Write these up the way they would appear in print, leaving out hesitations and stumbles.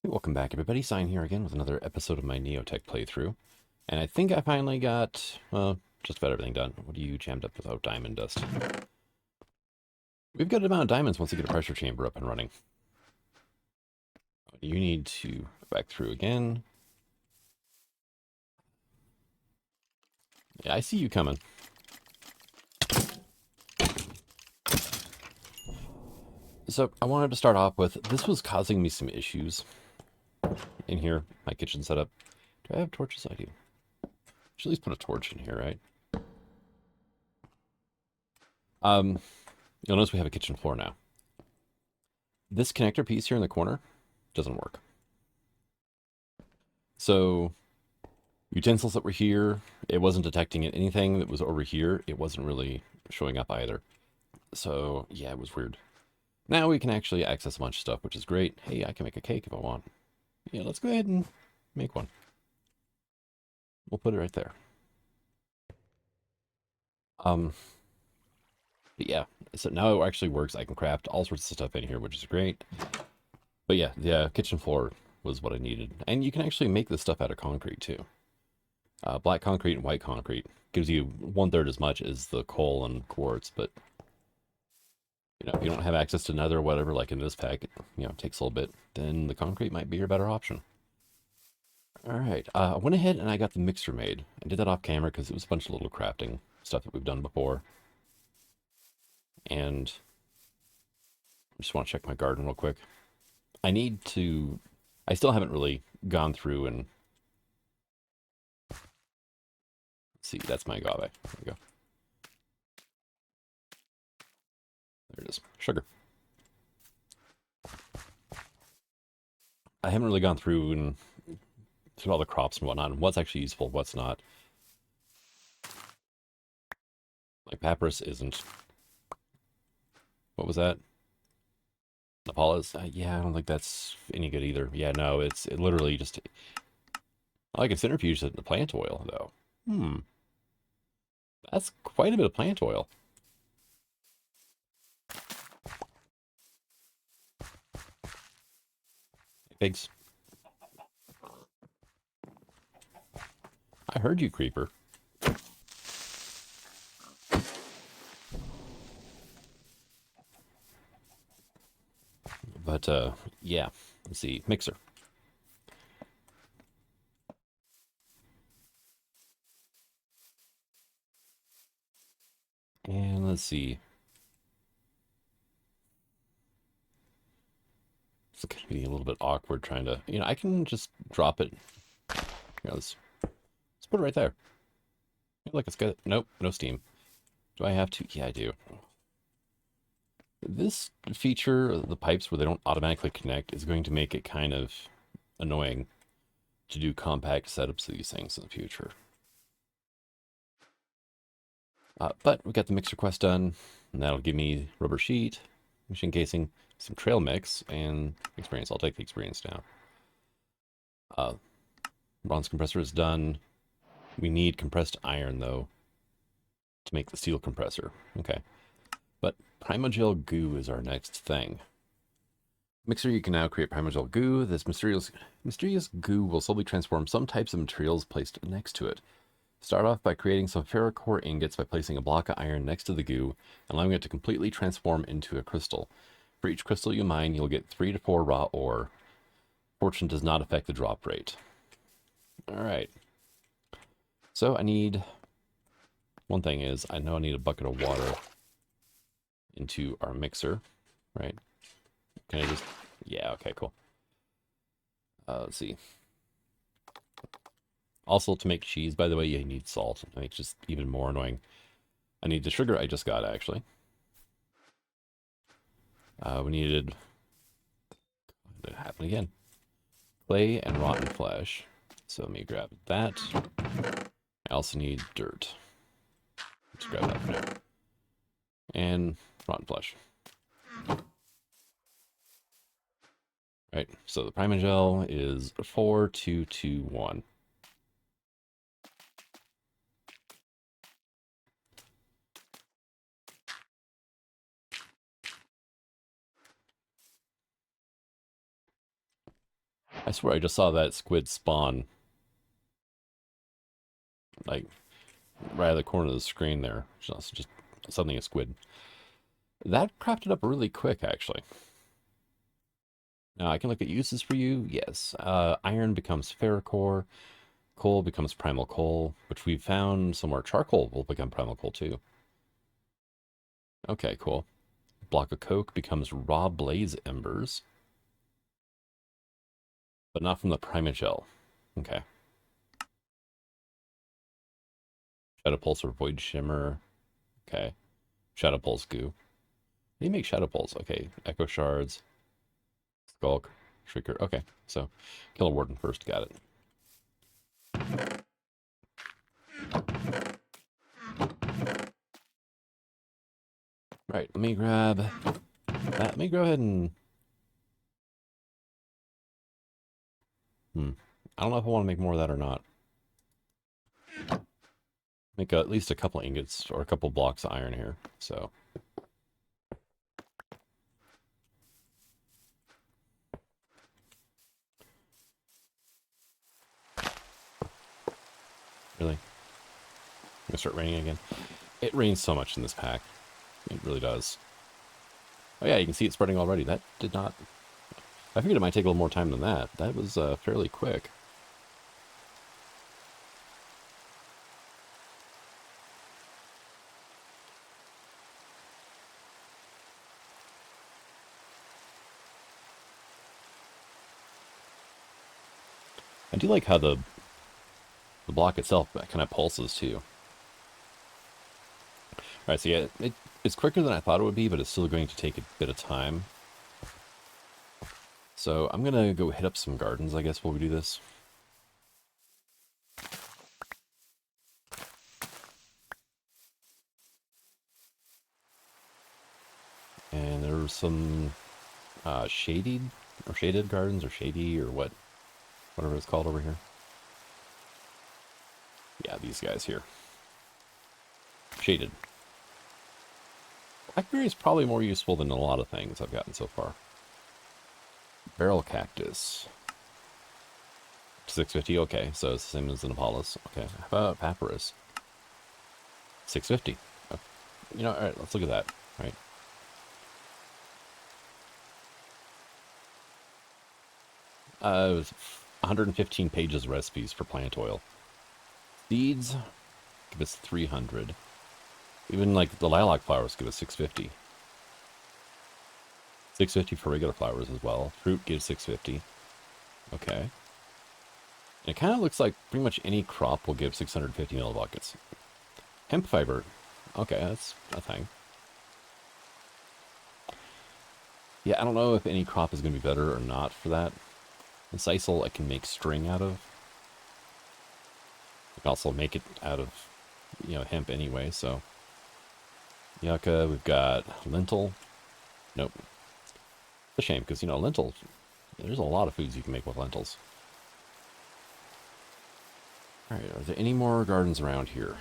Welcome back, everybody. Sign here again with another episode of my Neotech playthrough. And I think I finally got, just about everything done. What do you jammed up without diamond dust? We've got an amount of diamonds once we get a pressure chamber up and running. You need to go back through again. Yeah, I see you coming. So I wanted to start off with, this was causing me some issues in here, my kitchen setup. Do I have torches? I do. Should at least put a torch in here, right? You'll notice we have a kitchen floor now. This connector piece here in the corner doesn't work. So utensils that were here, it wasn't detecting it. Anything that was over here, it wasn't really showing up either. So yeah, it was weird. Now we can actually access a bunch of stuff, which is great. Hey, I can make a cake if I want. Yeah, let's go ahead and make one. We'll put it right there. But yeah, so now it actually works. I can craft all sorts of stuff in here, which is great. But yeah, the kitchen floor was what I needed. And you can actually make this stuff out of concrete too. Black concrete and white concrete gives you 1/3 as much as the coal and quartz, but if you don't have access to nether or whatever, like in this pack, it takes a little bit, then the concrete might be your better option. All right, I went ahead and I got the mixer made. I did that off camera because it was a bunch of little crafting stuff that we've done before. And I just want to check my garden real quick. I still haven't really gone through and see, that's my agave. There we go. There it is. Sugar. I haven't really gone through and through all the crops and whatnot, and what's actually useful, what's not. Like papyrus isn't. What was that? Nepal is? Yeah, I don't think that's any good either. Yeah, no, it literally just. I like a centrifuge in the plant oil, though. That's quite a bit of plant oil. Pigs. I heard you, creeper. But, yeah. Let's see. Mixer. And let's see. It's going to be a little bit awkward trying to. I can just drop it. Let's put it right there. Look, it's got. Nope, no steam. Do I have to? Yeah, I do. This feature, the pipes where they don't automatically connect, is going to make it kind of annoying to do compact setups of these things in the future. But we got the mixer quest done, and that'll give me rubber sheet, machine casing, some trail mix, and experience. I'll take the experience now. Bronze compressor is done. We need compressed iron, though, to make the steel compressor. Okay. But primogel goo is our next thing. Mixer, you can now create primogel goo. This mysterious goo will slowly transform some types of materials placed next to it. Start off by creating some ferrocore ingots by placing a block of iron next to the goo, allowing it to completely transform into a crystal. For each crystal you mine, you'll get 3 to 4 raw ore. Fortune does not affect the drop rate. Alright. So I need... One thing is, I know I need a bucket of water into our mixer, right? Can I just... Yeah, okay, cool. Let's see. Also, to make cheese, by the way, you need salt. It makes just even more annoying. I need the sugar I just got, actually. We needed... It happened again. Clay and rotten flesh. So let me grab that. I also need dirt. Let's grab that for now. And rotten flesh. Right, so the primogel is 4221. I swear I just saw that squid spawn, like, right at the corner of the screen there. Just something a squid. That crafted up really quick, actually. Now, I can look at uses for you. Yes. Iron becomes ferrocore. Coal becomes primal coal, which we found somewhere. Charcoal will become primal coal, too. Okay, cool. Block of coke becomes raw blaze embers. But not from the primogel. Okay. Shadow pulse or void shimmer. Okay. Shadow pulse goo. How do you make shadow pulse? Okay. Echo shards. Skulk. Shrieker. Okay. So, kill a warden first. Got it. Right. Let me grab that. Let me go ahead and... I don't know if I want to make more of that or not. Make at least a couple ingots or a couple blocks of iron here. So... Really? Gonna start raining again. It rains so much in this pack. It really does. Oh yeah, you can see it spreading already. That did not... I figured it might take a little more time than that. That was fairly quick. I do like how the block itself kind of pulses too. Alright, so yeah, it's quicker than I thought it would be, but it's still going to take a bit of time. So I'm gonna go hit up some gardens, I guess, while we do this. And there's some shaded gardens, or shady, or whatever it's called over here. Yeah, these guys here. Shaded. Blackberry is probably more useful than a lot of things I've gotten so far. Barrel cactus. 650, okay, so it's the same as an Apollos. Okay, how about papyrus? 650. Oh, you know, alright, let's look at that, right? It was 115 pages of recipes for plant oil. Seeds, give us 300. Even like the lilac flowers give us 650. 650 for regular flowers as well. Fruit gives 650. Okay. And it kind of looks like pretty much any crop will give 650 millibuckets. Hemp fiber. Okay, that's a thing. Yeah, I don't know if any crop is going to be better or not for that. The sisal I can make string out of. I can also make it out of, hemp anyway, so. Yucca, we've got lentil. Nope. It's a shame, because, lentils, there's a lot of foods you can make with lentils. Alright, are there any more gardens around here?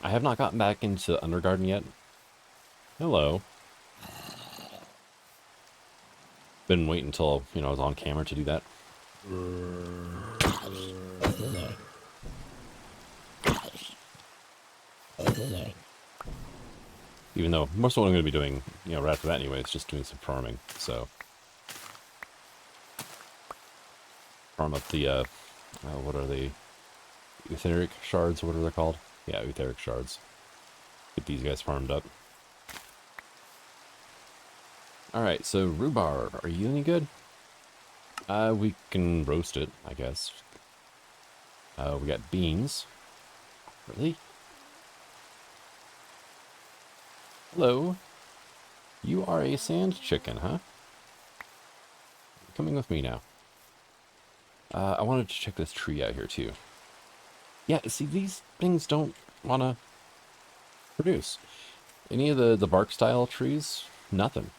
I have not gotten back into Undergarden yet. Hello. Been waiting until, I was on camera to do that. Even though most of what I'm going to be doing, right after that anyway, is just doing some farming, so. Farm up the, what are they? Etheric shards, what are they called? Yeah, etheric shards. Get these guys farmed up. Alright, so rhubarb, are you any good? We can roast it, I guess. We got beans. Really? Hello. You are a sand chicken, huh? You're coming with me now. I wanted to check this tree out here, too. Yeah, see, these things don't want to produce. Any of the bark-style trees? Nothing.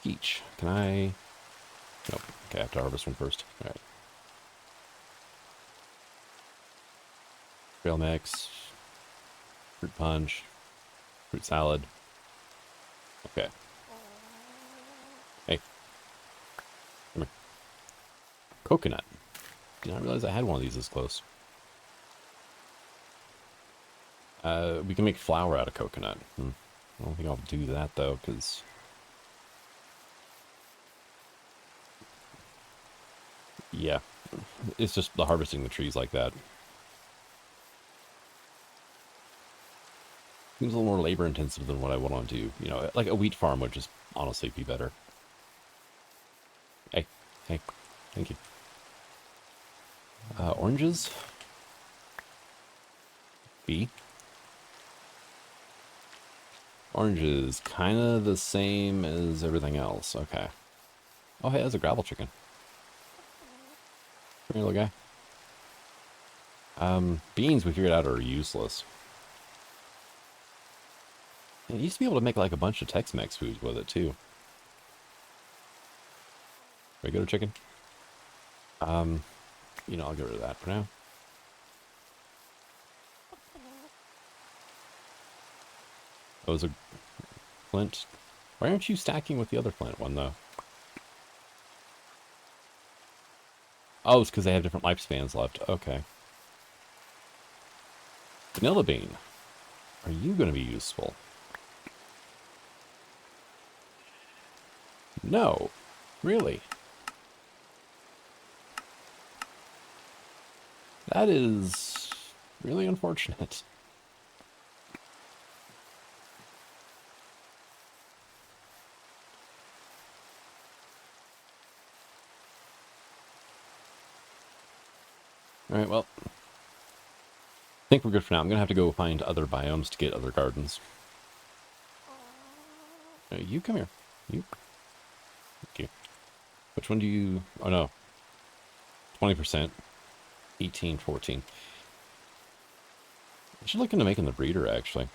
Peach. Can I... Nope. Okay, I have to harvest one first. Alright. Trail mix. Fruit punch. Fruit salad. Okay. Hey. Come here. Coconut. Did not realize I had one of these this close. We can make flour out of coconut. I don't think I'll do that, though, because... Yeah. It's just the harvesting the trees like that. Seems a little more labor intensive than what I want to do. You know, like a wheat farm would just honestly be better. Hey, hey, thank you. Oranges? B. Oranges, kind of the same as everything else. Okay. Oh, hey, that's a gravel chicken. Come here, little guy. Beans we figured out are useless. And you used to be able to make like a bunch of Tex-Mex foods with it too. Regular chicken. You know, I'll get rid of that for now. Oh, it's a flint. Why aren't you stacking with the other flint one though? Oh, it's because they have different lifespans left. Okay. Vanilla bean. Are you going to be useful? No. Really? That is really unfortunate. Alright, well. I think we're good for now. I'm going to have to go find other biomes to get other gardens. You come here. You. Thank you. Which one do you... Oh, no. 20%. 18, 14. I should look into making the breeder, actually.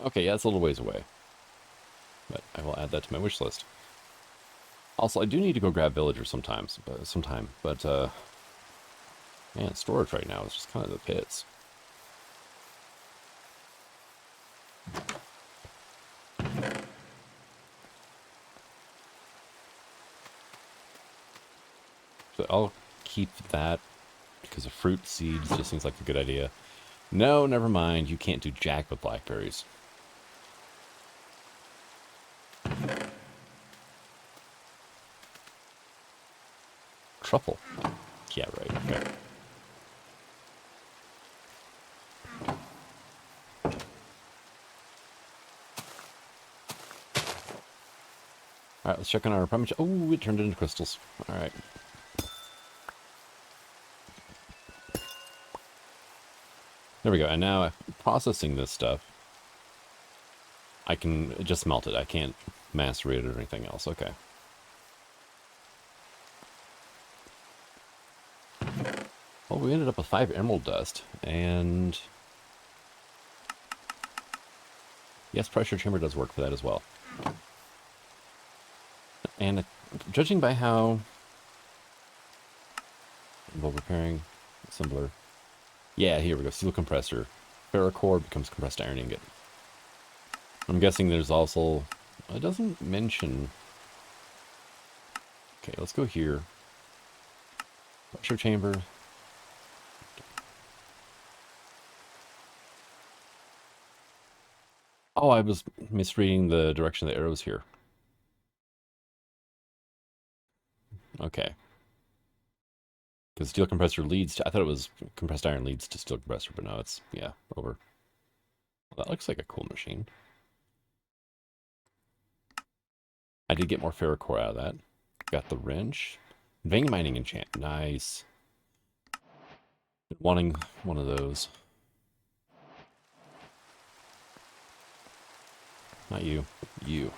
Okay, yeah, it's a little ways away. But I will add that to my wish list. Also, I do need to go grab villagers sometime, but man, storage right now is just kind of the pits. So I'll keep that because the fruit seeds just seems like a good idea. No, never mind. You can't do jack with blackberries. Truffle. Yeah, right. Okay. Alright, let's check on our primary. Oh, it turned into crystals. Alright. There we go. And now, processing this stuff, I can just melt it. I can't macerate it or anything else. Okay. Well, we ended up with 5 emerald dust, and yes, pressure chamber does work for that as well. And judging by how, well, repairing assembler. Yeah, here we go. Steel compressor. Ferrocore becomes compressed iron ingot. I'm guessing there's also, it doesn't mention. Okay, let's go here. Pressure chamber. Oh, I was misreading the direction of the arrows here. Okay. Because steel compressor leads to... I thought it was compressed iron leads to steel compressor, but no, it's... Yeah, over. Well, that looks like a cool machine. I did get more ferrocore out of that. Got the wrench. Vein mining enchant. Nice. Been wanting one of those. Not you. You.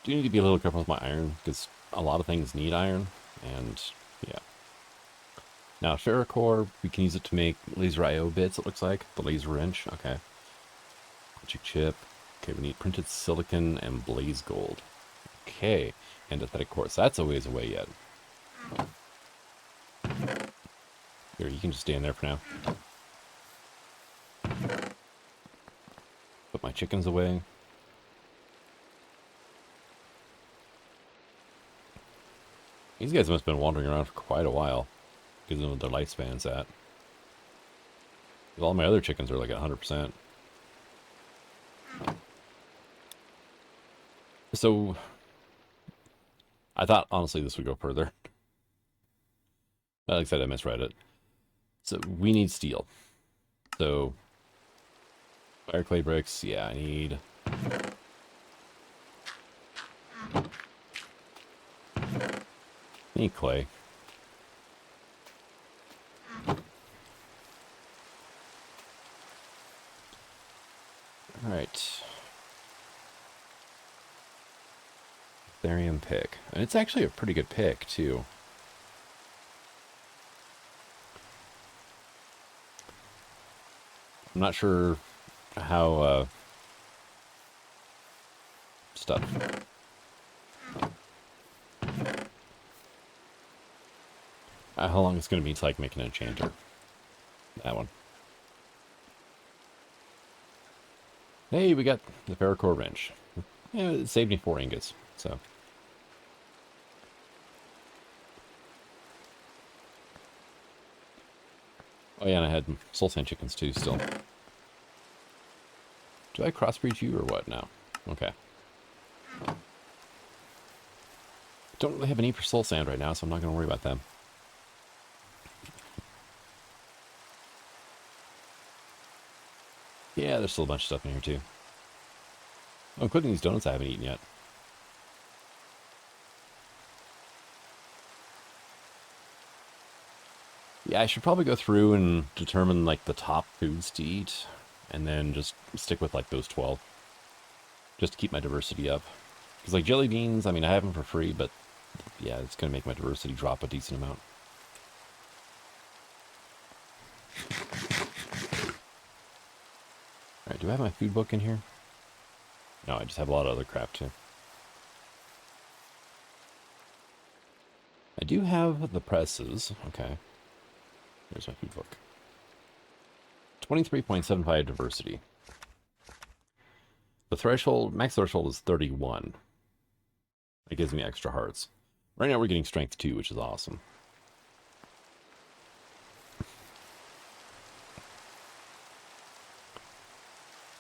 Do need to be a little careful with my iron, because a lot of things need iron, and yeah. Now, ferrocore, we can use it to make laser IO bits, it looks like. The laser wrench, okay. Magic chip. Okay, we need printed silicon and blaze gold. Okay. Antithetic quartz. That's a ways away yet. Here, you can just stand there for now. Put my chickens away. These guys must have been wandering around for quite a while. Given what their lifespan's at. All my other chickens are like at 100%. So, I thought, honestly, this would go further. Like I said, I misread it. So, we need steel. So, fire clay bricks, yeah, I need... clay. Alright. Therium pick. And it's actually a pretty good pick, too. I'm not sure how, stuff. How long it's going to be to, like, make an enchanter. That one. Hey, we got the ferrocore wrench. Yeah, it saved me 4 ingots, so... Oh yeah, and I had soul sand chickens too, still. Do I crossbreed you or what now? Okay. Don't really have a need for soul sand right now, so I'm not going to worry about them. Yeah, there's still a bunch of stuff in here too. Oh, including these donuts I haven't eaten yet. Yeah, I should probably go through and determine, like, the top foods to eat, and then just stick with, like, those 12. Just to keep my diversity up. Because, like, jelly beans, I mean, I have them for free, but, yeah, it's going to make my diversity drop a decent amount. Alright, do I have my food book in here? No, I just have a lot of other crap, too. I do have the presses. Okay. Here's my food book. 23.75 diversity. The threshold, max threshold is 31. It gives me extra hearts. Right now we're getting strength 2, which is awesome.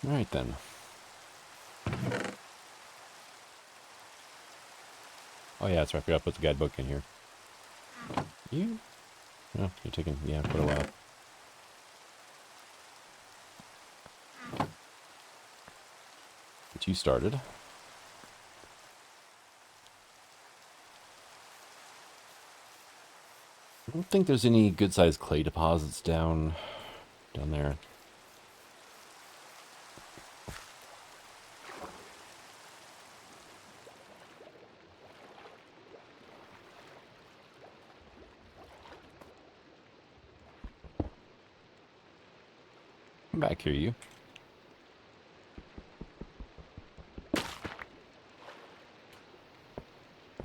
Alright then. Oh yeah, that's right. I forgot to put the guidebook in here. You? Oh, you're taking, yeah, quite a while. But you started. I don't think there's any good-sized clay deposits down there. Come back here, you. And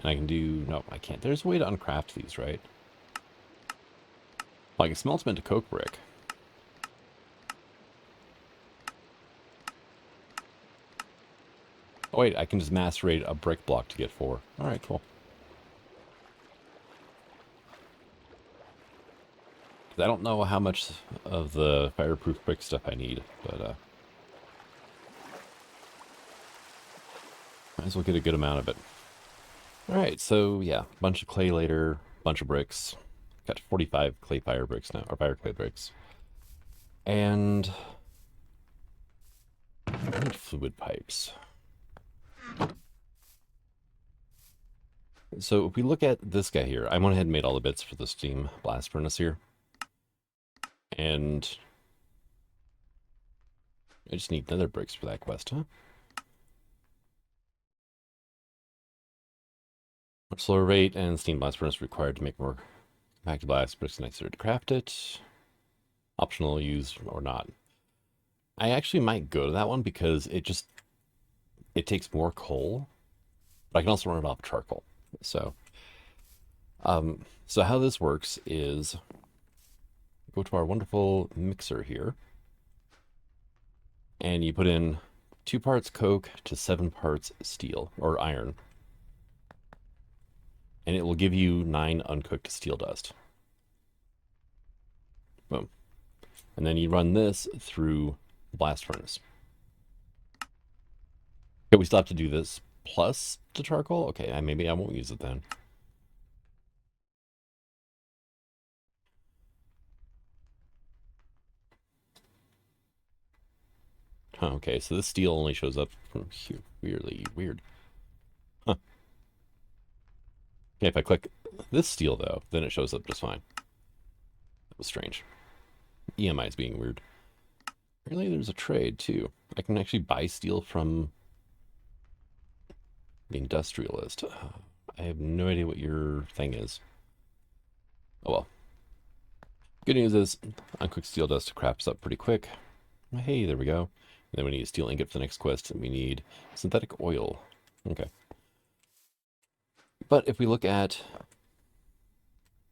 I can do... No, I can't. There's a way to uncraft these, right? Like, it smelts into coke brick. Oh, wait, I can just macerate a brick block to get 4. Alright, cool. I don't know how much of the fireproof brick stuff I need, but might as well get a good amount of it. Alright, so yeah, bunch of clay later, bunch of bricks. Got 45 clay fire bricks now, or fire clay bricks. And I need fluid pipes. So if we look at this guy here, I went ahead and made all the bits for the steam blast furnace here. And I just need nether bricks for that quest, huh? Much slower rate and steam blast furnace required to make more compacted blast bricks necessary to craft it. Optional use or not. I actually might go to that one because it takes more coal, but I can also run it off charcoal. So, so how this works is go to our wonderful mixer here, and you put in 2 parts coke to 7 parts steel or iron, and it will give you 9 uncooked steel dust. Boom. And then you run this through the blast furnace. Okay, we still have to do this plus the charcoal? Okay, maybe I won't use it then. Huh, okay, so this steel only shows up from here. Weirdly weird. Huh. Okay, if I click this steel, though, then it shows up just fine. That was strange. EMI is being weird. Apparently there's a trade, too. I can actually buy steel from the industrialist. I have no idea what your thing is. Oh well. Good news is, uncooked steel dust crafts up pretty quick. Hey, there we go. And then we need a steel ingot for the next quest, and we need synthetic oil. Okay. But if we look at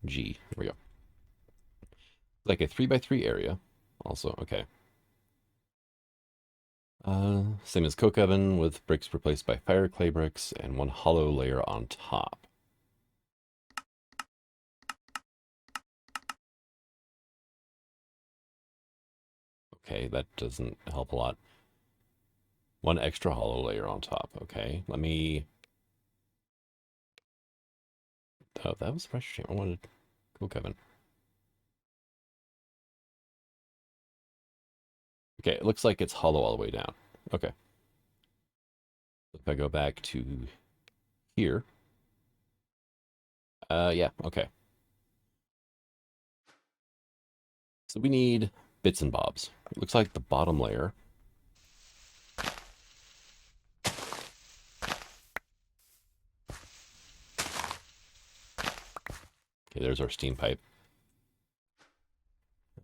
G, there we go. Like a 3x3 area. Also, okay. Same as coke oven with bricks replaced by fire clay bricks and 1 hollow layer on top. Okay, that doesn't help a lot. 1 extra hollow layer on top. Okay, let me... Oh, that was the pressure chamber. I wanted coke oven. Okay, it looks like it's hollow all the way down. Okay. If I go back to here. Yeah, okay. So we need bits and bobs. It looks like the bottom layer. Okay, there's our steam pipe.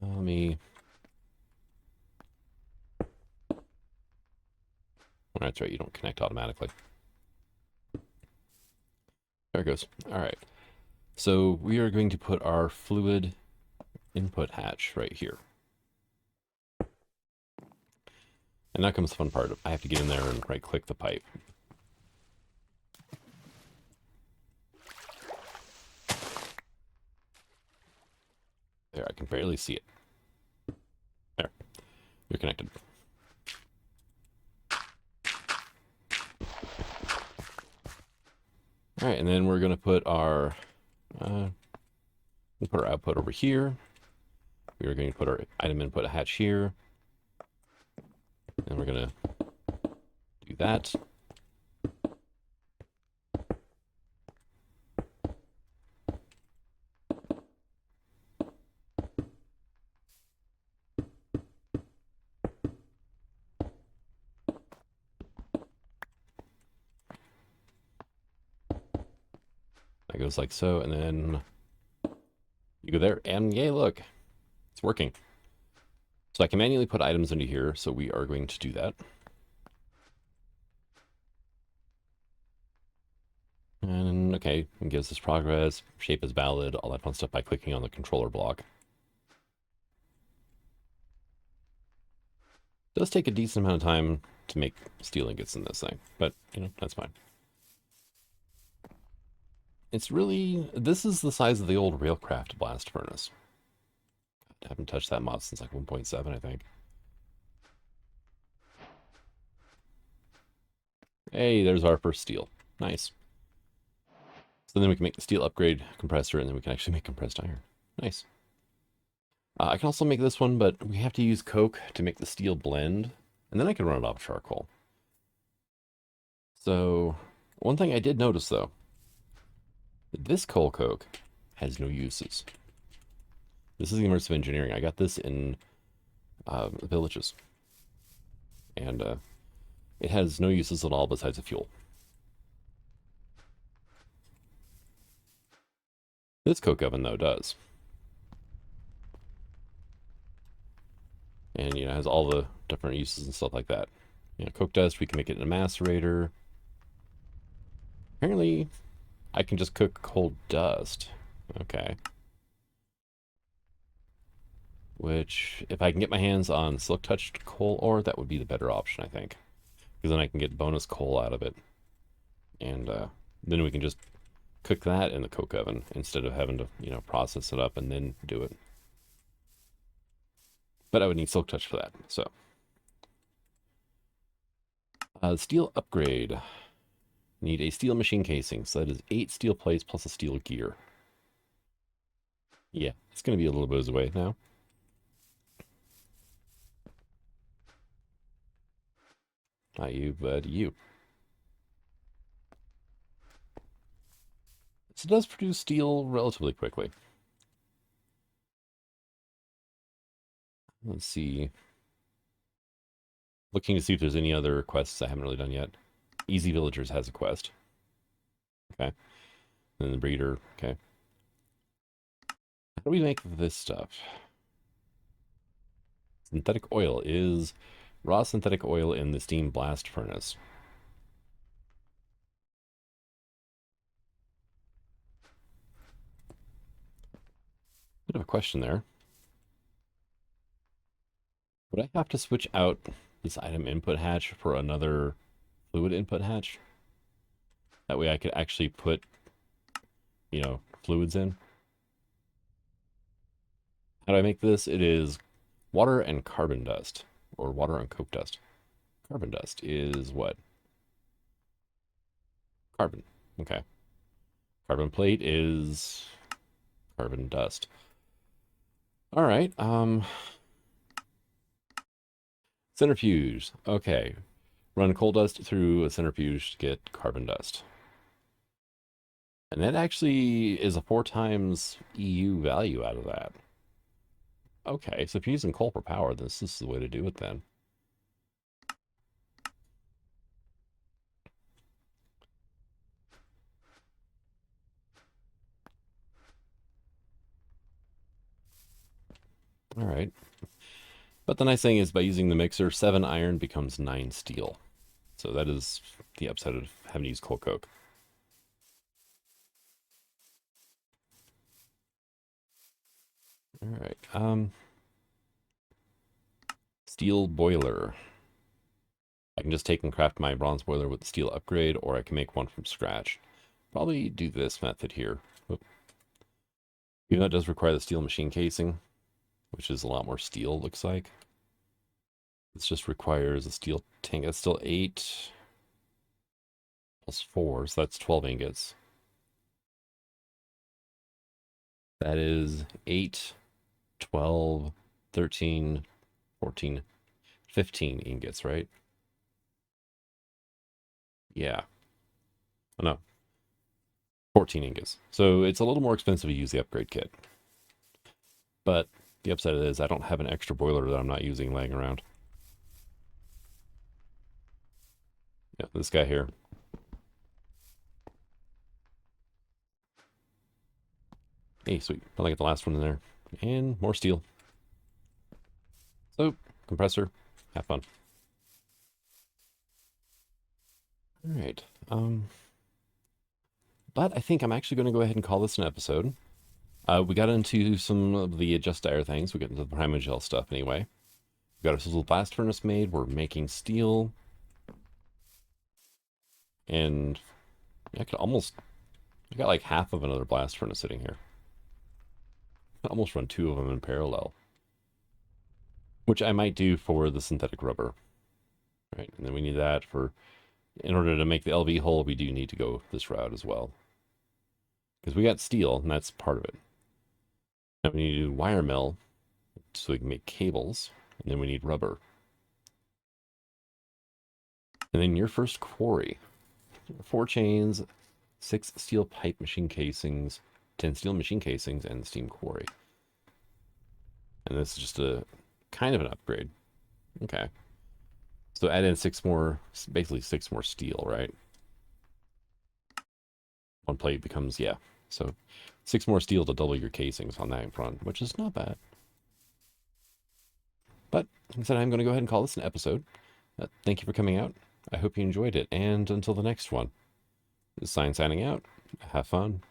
Let me... Oh, that's right, you don't connect automatically. There it goes. All right. So we are going to put our fluid input hatch right here. And now comes the fun part. I have to get in there and right-click the pipe. There, I can barely see it. There. You're connected. All right, and then we're going to put our output over here. We are going to put our item input hatch here. And we're going to do that. That goes like so, and then you go there, and yay, look, it's working. So I can manually put items into here, so we are going to do that. And okay, it gives us progress, shape is valid, all that fun stuff by clicking on the controller block. It does take a decent amount of time to make steel ingots in this thing, but, you know, that's fine. It's really, this is the size of the old Railcraft blast furnace. God, I haven't touched that mod since like 1.7, I think. Hey, there's our first steel. Nice. So then we can make the steel upgrade compressor, and then we can actually make compressed iron. Nice. I can also make this one, but we have to use coke to make the steel blend, and then I can run it off charcoal. So, one thing I did notice, though, this coal coke has no uses. This is the immersive engineering. I got this in villages, and it has no uses at all besides a fuel. This coke oven, though, does. And, you know, has all the different uses and stuff like that. You know, coke dust, we can make it in a macerator. Apparently, I can just cook coal dust. Okay. Which, if I can get my hands on silk-touched coal ore, that would be the better option, I think. Because then I can get bonus coal out of it. And then we can just cook that in the coke oven instead of having to, process it up and then do it. But I would need silk touch for that, so. Steel upgrade. Need a steel machine casing, so that is 8 steel plates plus a steel gear. Yeah, it's going to be a little bit away now. Not you, but you. So it does produce steel relatively quickly. Let's see. Looking to see if there's any other quests I haven't really done yet. Easy Villagers has a quest. Okay. And the breeder. Okay. How do we make this stuff? Synthetic oil is raw synthetic oil in the steam blast furnace. Bit of a question there. Would I have to switch out this item input hatch for another fluid input hatch? That way I could actually put, fluids in. How do I make this? It is water and carbon dust, or water and coke dust. Carbon dust is what? Carbon. Okay. Carbon plate is carbon dust. All right. Centrifuge. Okay. Run coal dust through a centrifuge to get carbon dust. And that actually is a 4 times EU value out of that. Okay, so if you're using coal for power, this is the way to do it then. All right. But the nice thing is by using the mixer, 7 iron becomes 9 steel. So that is the upside of having to use coal coke. All right. Steel boiler. I can just take and craft my bronze boiler with the steel upgrade, or I can make one from scratch. Probably do this method here. Oop. Even though it does require the steel machine casing, which is a lot more steel, looks like. This just requires a steel tank. That's still 8 plus 4, so that's 12 ingots. That is 8, 12, 13, 14, 15 ingots, right? Yeah. Oh, no. 14 ingots. So it's a little more expensive to use the upgrade kit. But the upside of it is I don't have an extra boiler that I'm not using laying around. Yeah, this guy here. Hey, sweet. Finally get the last one in there. And more steel. So, compressor. Have fun. All right. But I think I'm actually going to go ahead and call this an episode. We got into some of the adjust dire things. We got into the primogel stuff anyway. We got ourselves a blast furnace made. We're making steel. And I got like half of another blast furnace sitting here. I could almost run 2 of them in parallel. Which I might do for the synthetic rubber. Right, and then we need that in order to make the LV hole, we do need to go this route as well. Because we got steel, and that's part of it. Now we need to do wire mill, so we can make cables, and then we need rubber. And then your first quarry. 4 chains, 6 steel pipe machine casings, 10 steel machine casings, and the steam quarry. And this is just a kind of an upgrade. Okay. So add in 6 more, basically 6 more steel, right? 1 plate becomes, yeah. So 6 more steel to double your casings on that in front, which is not bad. But like I said, I'm going to go ahead and call this an episode. Thank you for coming out. I hope you enjoyed it. And until the next one, this is Sign signing out. Have fun.